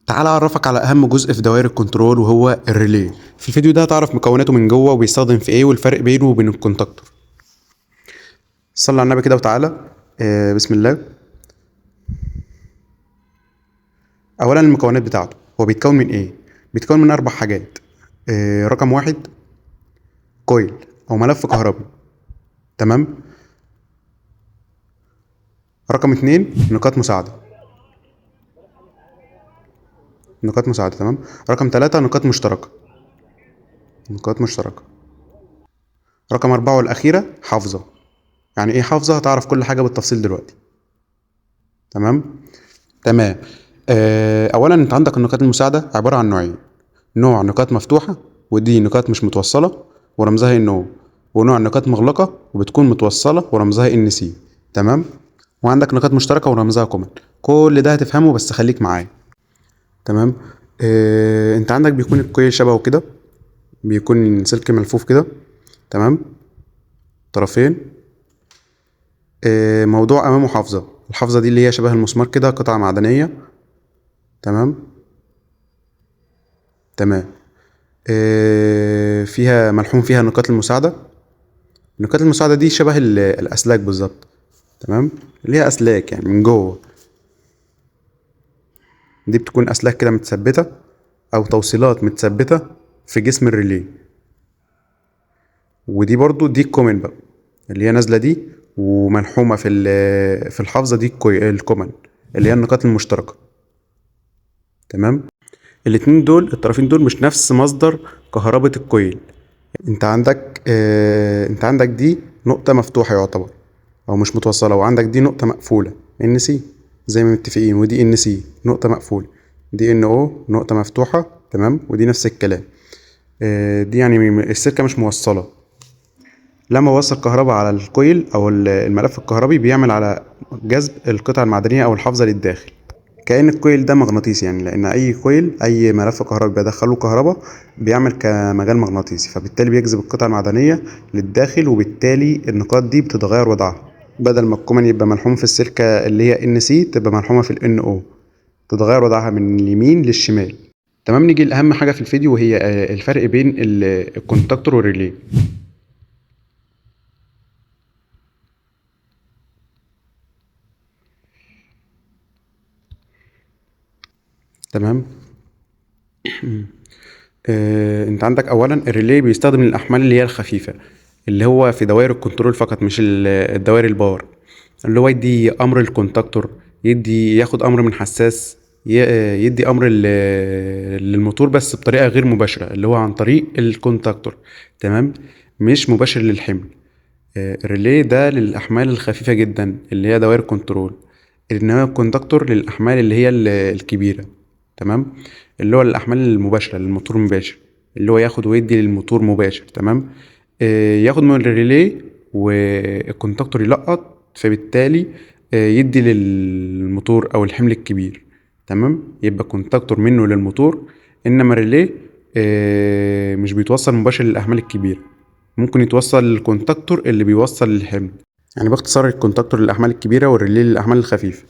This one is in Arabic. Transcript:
تعال اعرفك على اهم جزء في دوائر الكنترول وهو الريلي. في الفيديو ده هتعرف مكوناته من جوه وبيستخدم في ايه والفرق بينه وبين الكونتاكتور. صلي على النبي كده وتعالى. بسم الله. اولا المكونات بتاعته، هو بيتكون من ايه؟ بيتكون من 4 حاجات. رقم 1 كويل او ملف كهربي، تمام. رقم 2 نقاط مساعدة، نقاط مساعدة، تمام. رقم 3 نقاط مشتركة، نقاط مشتركة. رقم 4 والأخيرة حافظة. يعني ايه حافظة؟ هتعرف كل حاجة بالتفصيل دلوقتي، تمام. تمام. اولا انت عندك النقاط المساعده عباره عن نوعين: نوع نقاط مفتوحه ودي نقاط مش متوصله ورمزها ان او، ونوع نقاط مغلقه وبتكون متوصله ورمزها ان سي، تمام. وعندك نقاط مشتركه ورمزها كومن. كل ده هتفهمه بس خليك معايا، تمام. انت عندك بيكون الكويل شبهه كده، بيكون سلك ملفوف كده، تمام، طرفين. موضوع امامه حافظه، الحافظه دي اللي هي شبه المسمار كده، قطعه معدنيه، تمام. تمام. فيها ملحوم فيها نقاط المساعدة. نقاط المساعدة دي شبه الأسلاك بالظبط، تمام، اللي هي أسلاك يعني من جوه. دي بتكون أسلاك كده متثبتة أو توصيلات متثبتة في جسم الريلي. ودي برضو دي الكومن بقى، اللي هي نازلة دي وملحومة في الحافظة دي الكومن اللي هي النقاط المشتركة، تمام. الاتنين دول، الطرفين دول مش نفس مصدر كهربة الكويل. انت عندك دي نقطة مفتوحة يعتبر او مش متوصلة، وعندك دي نقطة مقفولة ان سي زي ما متفقين، ودي ان سي نقطة مقفولة، دي ان او نقطة مفتوحة، تمام. ودي نفس الكلام. دي يعني السلكة مش موصلة. لما بوصل كهرباء على الكويل او الملف الكهربي بيعمل على جذب القطع المعدنية او الحافظة للداخل، كأن الكويل ده مغناطيسي يعني، لأن أي كويل أي ملف كهربي بدخله كهرباء بيعمل كمجال مغناطيسي، فبالتالي بيجذب القطع المعدنية للداخل، وبالتالي النقاط دي بتتغير وضعها. بدل ما الكومن يبقى ملحوم في السلكة اللي هي ان سي تبقى ملحومة في الان او، تتغير وضعها من اليمين للشمال، تمام. نيجي لأهم حاجة في الفيديو وهي الفرق بين الكونتاكتور والريلي، تمام. انت عندك اولا الريلي بيستخدم الاحمال اللي هي الخفيفه، اللي هو في دوائر الكنترول فقط، مش الدوائر الباور، اللي هو يدي امر للكونتاكتور، ياخد امر من حساس، يدي امر للموتور بس بطريقه غير مباشره اللي هو عن طريق الكونتاكتور، تمام، مش مباشر للحمل. الريلي ده للاحمال الخفيفه جدا اللي هي دوائر الكنترول، انما الكونتاكتور للاحمال اللي هي الكبيره، تمام، اللي هو الاحمال المباشره للموتور مباشر، اللي هو ياخد ويدي للموتور مباشر، تمام. ياخد من الريلي والكونتاكتور يلقط، فبالتالي يدي للموتور او الحمل الكبير، تمام. يبقى الكونتاكتور منه للموتور، انما الريلي مش بيتوصل مباشر للاحمال الكبيره، ممكن يتوصل للكونتاكتور اللي بيوصل للحمل. يعني باختصار الكونتاكتور للاحمال الكبيره والريلي للاحمال الخفيفه.